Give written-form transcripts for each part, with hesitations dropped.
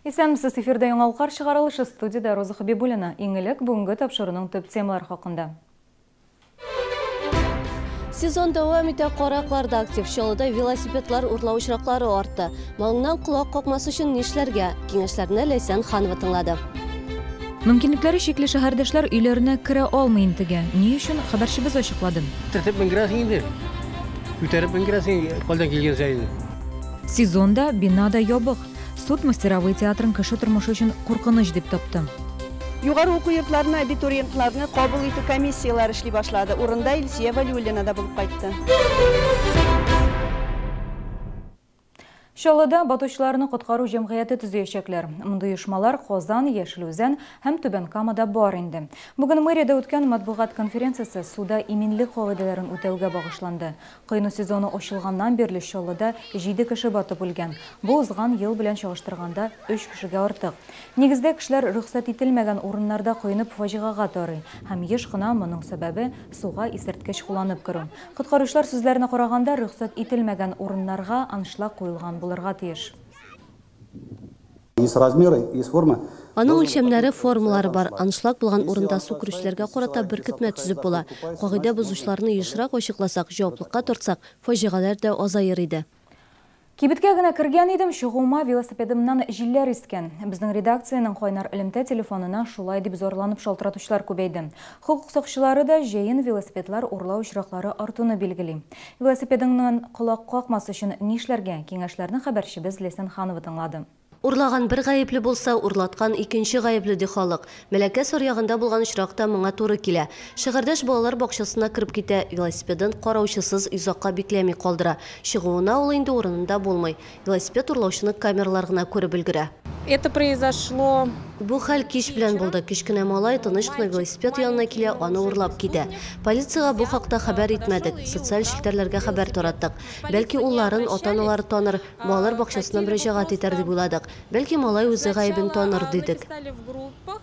Исәнмесез, эфирдә яңалыклар чыгарылышы, студияда Роза Хабибуллина. Иңелек бүгенге тапшыруның төп темалар хакында. Сезон дәвам итә, каракларда актив чалыда велосипедлар урлау очраклары артты. Малыңнан колак какмас өчен нишләргә? Киңәшләрне Ләйсән Ханова тыңлады. Мөмкинлекләре шикле шәһәрдәшләр өйләренә керә алмый интегә. Ни өчен хәбәрчебез ачыклады. Тәртип менгерәсең инде. Күтәреп менгерәсең, калдан килгән саен. Сезонда бинада ябык. Суд мастеровой театрын кеше тормышы өчен куркыныч дип тапты. Югары уку йортларына абитуриентларны кабул итү комиссияләре эшли башлады. Урында Илсия Валиуллина да булып кайтты. Чаллыда батучыларны коткару җәмгыяте төзәячәкләр. Мондый оешмалар Казан, Яшел Үзән һәм Түбән Камада бар инде. Бүген мэриядә үткән матбугат конференциясе суда иминлек кагыйдәләрен үтәүгә багышланды. Кыйну сезоны ачылганнан бирле Чаллыда 7 кеше батып үлгән. Бу узган ел белән чагыштырганда 3 кешегә артык. Нигездә кешеләр рөхсәт ителмәгән урыннарда кыйнып фаҗигага тарый һәм еш кына моның сәбәбе суга исерткеч кулланып керү. Коткаручылар сүзләренә караганда рөхсәт ителмәгән урыннарга аншлаг куелган булырга тиеш. Аның үлчәмнәре формалары бар. Аншлаг булган урында су күрүчеләргә карата беркетмә төзеп була. Кагыйдә бозучыларны ешрак ачыкласак, җаваплыкка тартсак, фаҗигалар да азаер иде. Кибеткә генә кергән идем, чыгуыма велосипедымнан җилләр искән. Безнең редакциянең кайнар элемтә телефонына шулай дип зарланып шалтыратучылар күбәйде. Хокук сакчылары да җәен велосипедлар урлау очраклары артуны билгели. Велосипедыңнан колак какмас өчен нишләргә? Киңәшләрне хәбәрчебез Ләйсән Ханова тыңлады. Урлаган бер гаепле булса, урлаткан икенче гаепле ди халык. Мәләкәс аръягында булган очракта моңа туры килә. Шәһәрдәш балалар бакчасына кирип китә, велосипедын караучысыз изакка бикләми калдыра. Чыгуына ул инде урынында булмый. Велосипед урлаучыны камералар гына күреп өлгерә. Это произошло. Бу хәл кич белән булды. Кичкенә малай тыныч кына велосипед янына килә, аны урлап китә. Полицияга бу хакта хәбәр итмәдек. Социаль челтәрләргә хәбәр тараттык. Бәлки улларын ата-аналары таныр, балалар бакчасына мөрәҗәгать итәр дип уйладык. Бәлки малай үзе гаебен таныр дидек.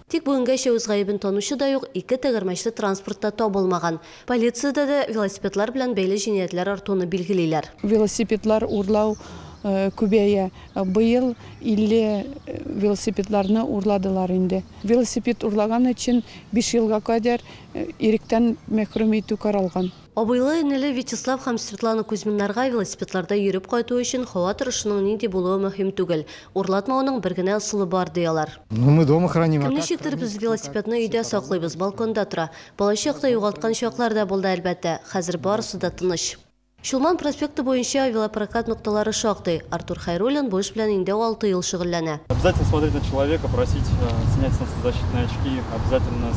Тик бүгенгәчә үз гаебен танучы да юк, ике тәгәрмәчле транспортта табылмаган. Полициядә дә велосипедлар белән бәйле җинаятьләр артуны билгелиләр. Велосипедлар урлау күбәя. Быел 50 велосипедларны урладылар инде. Велосипед урлаган өчен 5 елга кадәр иректән мәхрүм итү каралган. Абыйлы энеле Вячеслав һәм Светлана Кузьминнарга велосипедларда йөреп кайту өчен һава торышының нинди булуы мөһим түгел. Урладмауның бер генә ысулы бар диялар. Мы дома храним. Ничектер без велосипедны өйдә саклыйбыз, балконда тора. Балачакта югалткан чаклар да булды әлбәттә. Хәзер барысы да тыныч. Шулман проспекты буенча велопрокат нукталары шактый. Артур Хайруллин бу эш белән инде 6 ел шөгыльләнә. Обязательно смотреть на человека, просить снять солнцезащитные очки, обязательно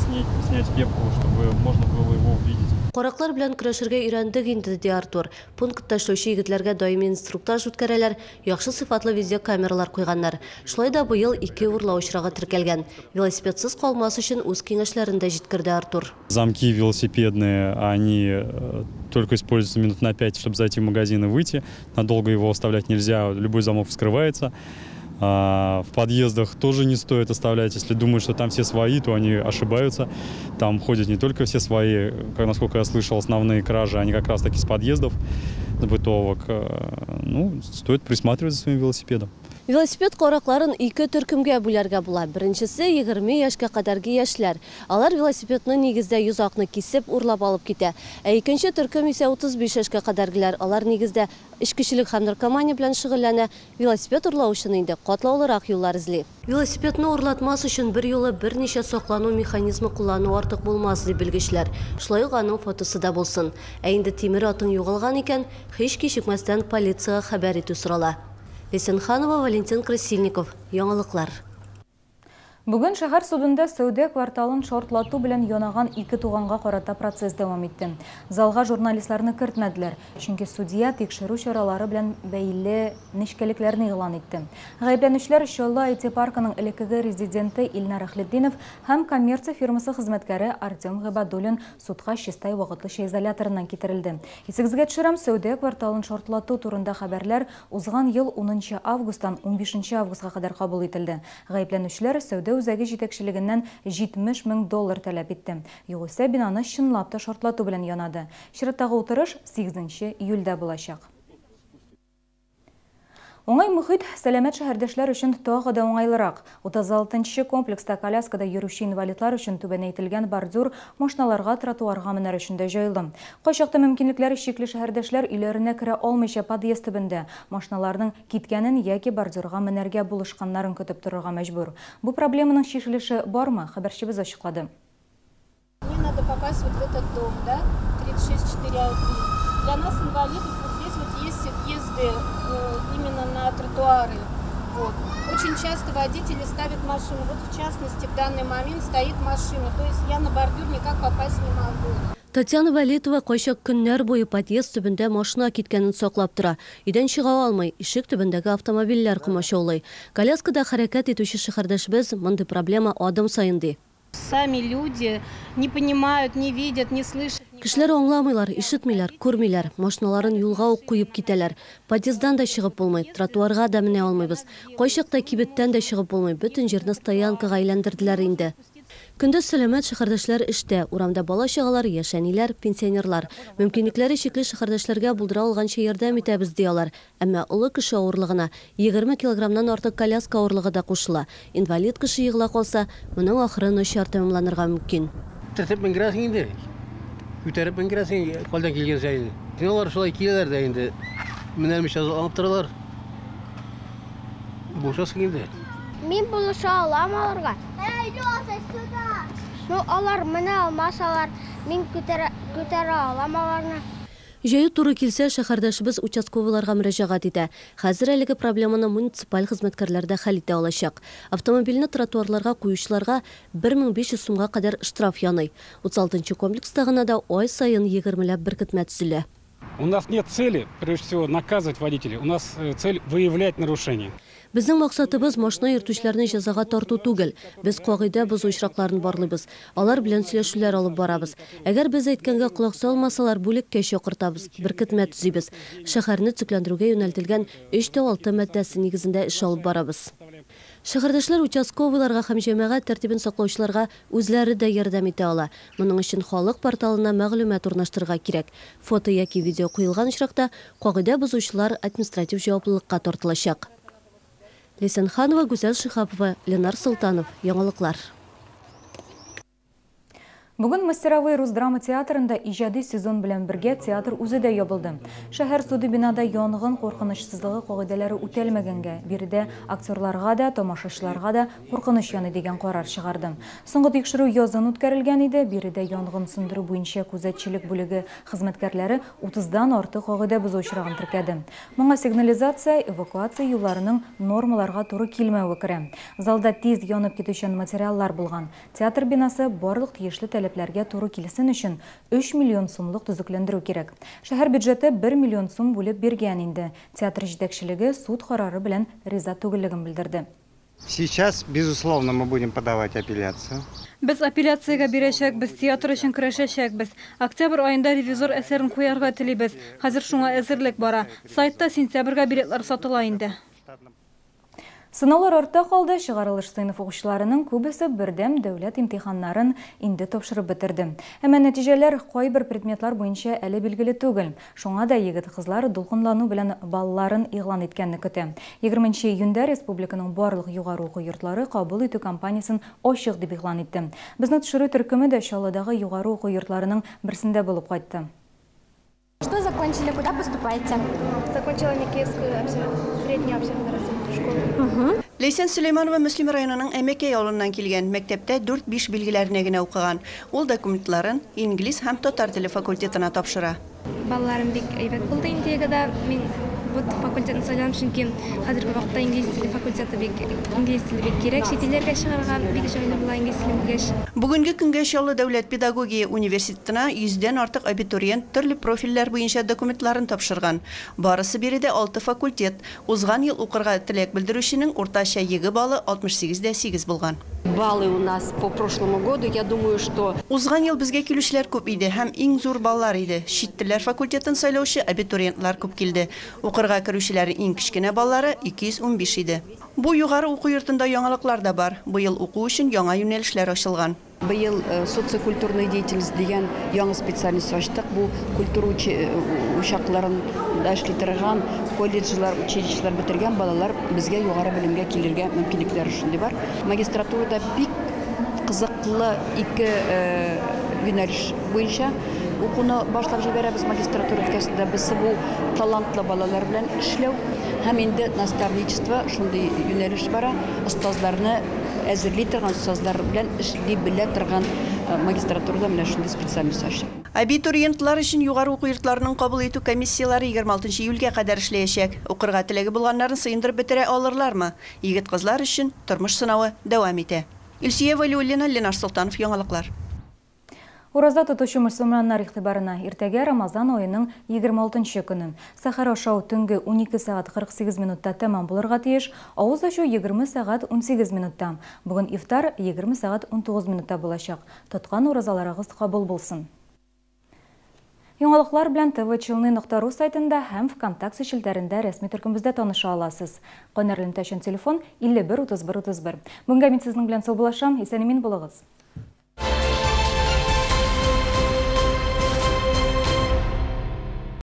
снять кепку, чтобы можно было его увидеть. Караклар белән көрәшергә өйрәндек инде ди Артур. Пунктта эшләүче егетләргә даими инструктаж үткәрәләр, яхшы сыйфатлы видеокамералар куйганнар. Шулай да быел 2 урлау очрагы теркәлгән. Велосипедсыз калмас өчен үз киңәшләрендә җиткерде Артур. Замки велосипедные, они только используются минут на 5, чтобы зайти в магазин и выйти. Надолго его оставлять нельзя, любой замок вскрывается. В подъездах тоже не стоит оставлять. Если думают, что там все свои, то они ошибаются. Там ходят не только все свои, насколько я слышал, основные кражи, они как раз таки с подъездов, с бытовок. Ну, стоит присматривать за своим велосипедом. Велосипед каракларын 2 төркемгә бүләргә була. Беренчесе 20 яшькә кадәрге яшьләр. Алар велосипедны нигездә йозакны кисеп урлап алып китә. Икенче төркем исә 35 яшькә кадәргеләр. Алар нигездә эчкечелек һәм наркомания белән шөгыльләнә. Велосипед урлаучыны инде катлаулырак юллар эзли. Велосипедны урлатмас өчен бер юлы берничә саклану механизмы куллану артык булмас дип белгечләр. Шулай ук аның фотосы да булсын. Инде тимер атың югалган икән, һич кичекмәстән полициягә хәбәр итү сорала. Ләйсән Ханова, Валентин Красильников. Яңалыклар. Бүген шәһәр судында Сәүдә кварталын шартлату белән янаган 2 туганга карата процесс дәвам итте. Залга журналистларны кертмәделәр, чөнки судья тикшерү чаралары белән бәйле нечкәлекләрне игълан итте. Гаепләнүчләр Чаллы IT паркының элеккеге резиденты Илнар Әхлетдинов һәм коммерция фирмасы хезмәткәре Артем Габадуллин судка чистай вакытлыча изоляторыннан китерелде. Исегезгә төшерәм, Сәүдә кварталын шартлату турында хәбәрләр узган ел 10 августан 15 августка кадәр кабул ителде. Гаепләнүчләр Сәүдә үзәге җитәкчелегеннән $70 000 таләп итте. Югыйсә бинаны чынлап та шартлату белән янады. Чираттагы утырыш 8 июльдә булачак. Оңай мұхит сәлемет шәһәрдәшләр өчен тагы да оңайлырак. 36-нчы комплекста коляскада йөрүче инвалидлар өчен түбәнәйтелгән бордюр машиналарга, тротуарга менәр өчен дә җайлы. Кайчакта мөмкинлекләре чикле шәһәрдәшләр өйләренә керә алмыйча подъезд төбендә машиналарның киткәнен яки бордюрга менәргә булышканнарын көтеп торырга мәҗбүр. Бу проблеманың чишелеше бармы? Хәбәрчебез ачыклады. Мне надо попасть вот в этот дом, да, 3641. Для нас, инвалидов, вот здесь вот есть въезды именно на тротуары. Вот. Очень часто водители ставят машину. Вот в частности, в данный момент стоит машина. То есть я на бордюр никак попасть не могу. Татьяна Валитова кайчак көннәр буе подъезд төбендә машина киткәнен саклап тора. Идән чыга алмый, ишек төбендәге автомобильләр комачаулый. Коляскада хәрәкәт итүче шәһәрдәшебез мондый проблема адым саен ди. Сами люди не понимают, не видят, не слышат. Кешеләр аңламыйлар, ишетмиләр, күрмиләр, машиналарын юлга ук куеп китәләр. Подъезддан да чыгып булмый, тротуарга да менә алмыйбыз. Кайчакта кибеттән дә чыгып булмый, бөтен җирне стоянкага әйләндерделәр инде. Көндез сәламәт шәһәрдәшләр эштә, урамда бала-чагалар, яшәниләр, пенсионерлар. Мөмкинлекләре чикле шәһәрдәшләргә булдыра алганча ярдәм итәбез диялар. Әмма олы кеше авырлыгына 20 килограммнан артык коляска авырлыгы да кушыла. Инвалид кеше егыла калса, моның ахыры начар тәмамланырга мөмкин. Тәртип менгерәсең инде. Күтәреп менгерәсең, калдан килгән сәйне. Алар шулай киләләр дә инде. Менә мишә алып торалар. Бушасың инде. Мин булыша алам аларга. Ну, алар менә алмасалар, мин күтәрә алам аларны. Җәю туры килсә, шәһәрдәшебез участковыйларга мөрәҗәгать итә. Хәзер әлеге проблеманы муниципаль хезмәткәрләр дә хәл итә алачак. Автомобильне тротуарларга куючыларга 1500 сумга кадәр штраф яный. 36-нчы комплекста гына да ай сайын 20ләп беркетмә төзелә. У нас нет цели, прежде всего, наказывать водителей. У нас цель выявлять нарушения. Безнең максатыбыз машина йөртүчеләрне җәзага тарту түгел. Без кагыйдә без очракларын барлыйбыз. Алар белән сөйләшүләр алып барабыз. Әгәр без әйткәнгә колак салмасалар, бүлеккә чакыртабыз, беркетмә төзибез. Шәһәрне төзекләндерүгә юнәлтелгән 3-6 маддәсе нигезендә эш алып барабыз. Шәһәрдәшләр участковыйларга һәм җәмәгать тәртибен саклаучыларга үзләре дә ярдәм итә ала. Моның өчен халык порталына мәгълүмат урнаштырырга кирәк. Фото яки видео куелган очракта кагыйдә бозучылар административ җаваплылыкка тартылачак. Лесен Ханова, Гүзәл Шихапова, Ленар Султанов, Яңалыклар. Бүген Мастеровой Рус драма театрында иҗади сезон белән бергә театр үзе дә ябылды. Шәһәр суды бинада янгын куркынычсызлыгы кагыйдәләре үтәлмәгәнгә, биредә актерларга да, тамашачыларга да куркыныч яны дигән карар чыгарды. Соңгы тикшерү язын үткәрелгән иде, биредә янгын сөндерү буенча күзәтчелек бүлеге хезмәткәрләре 30дан артык кагыйдә бозучылыгын теркәде. Моңа сигнализация, эвакуация юлларының нормаларга туры килмәве керә. Залда тиз янып китүчән материаллар булган. Театр бинасы барлык тиешле таләпләргә туры килсен өчен 3 миллион сумлык төзекләндерү кирәк. Шәһәр бюджеты 1 миллион сум бүлеп биргән инде. Театр җитәкчелеге суд карары белән риза түгеллеген белдерде. Сейчас, безусловно, мы будем подавать апелляцию. Без апелляциягә бирәчәкбез, театр өчен көрәшәчәкбез. Октябрь аенда ревизор әсәрен куярга телибез. Хәзер шуңа әзерлек бара. Сайтта сентябрьгә билетлар сатыла инде. Сынаулар артта калды, чыгарылыш сыйныф укучыларының күбесе бердәм дәүләт имтиханнарын инде тапшырып бетерде. Әмма нәтиҗәләр кайбер предметлар буенча әле билгеле түгел. Шуңа да егет-кызлар дулкынлану белән балларын игълан иткәнне көтә. 20 июньдә республиканың барлык югары уку йортлары кабул итү кампаниясын ачык дип игълан итте. Безне төшерү төркеме дә Чаллыдагы югары уку йортларының берсендә булып кайтты. Что закончили, куда поступаете? Закончила Никеевскую среднюю общеобразовательную школу. Лейсен Сөлейманова Мөслим районының Әмәкәй авылыннан килгән, мәктәптә 4-5 билгеләренә генә укыган. Ул документларын инглиз һәм татар теле факультетына тапшыра. Балаларым бик әйбәт булды инде гыда. Мин бу факультетны сайладым, чөнки хәзерге вакытта инглиз теле факультеты инглиз теле бик кирәк. Чит илләргә чыгарга бик җайлы була инглиз теле белгәч. Бүгенге көнгә Чаллы дәүләт педагогия университетына 100дән артык абитуриент төрле профильләр буенча документларын тапшырган. Барысы биредә 6 факультет. Узган ел укырга теләк белдерүченең уртача йыгы балы 68,8 булган. Баллы у нас по прошлому году, я думаю, что... Узган ел безгә килүчеләр күп иде һәм иң зур баллар иде. Чит телләр факультетын сайлаучы абитуриентлар күп килде. Укырга керүчеләр иң кичкенә баллары 215 иде. Бу югары уку йортында яңалыклар да бар. Быел уку өчен яңа юнәлешләр ачылган. Быйыл социокультурный деятельность деген яңа специальность ачтык. Бу культура учакларын эшли торган колледжлар, училищелар битергән балалар безгә югары белемгә килергә мөмкинлекләре шундый бар. Магистратурада бик кызыклы ике юнәлеш буенча укуны башлап җибәрәбез магистратура өлкәсендә. Без бу талантлы балалар белән эшләү һәм инде наставничество шундый юнәлеш бара. Остазларны әзерли торган, остазлар белән эшли белә торган магистратурада менә шундый специальность ачтык. Абитуриентлар өчен югары уку йортларының кабул итү комиссиялары 26 июльгә кадәр эшләячәк. Укырга теләге булганнарын сыендырып бетерә алырлармы? Егет-кызлар өчен тормыш сынавы дәвам итә. Илсия Валиуллина, Ленар Солтанов, яңалыклар. Ураза тотушу мөселманнар игътибарына иртәгә Рамазан айының 26 көне. Сахар ашау түнге 12 сағат 48 минутта тәмам булырга тиеш, авыз ачу 20 сағат 18 минутта. Бүген ифтар 20 сағат 19 минутта булачак. Тоткан уразаларыгыз кабул булсын. Яңалыклар белән tvchilny.ru сайтында һәм ВКонтакте шелтәрендә рәсми төркембездә таныша аласыз. Кайнарлы телефон 51 31 31. Бүгенге мин сезнең белән сау булашам. Исән-имин булыгыз.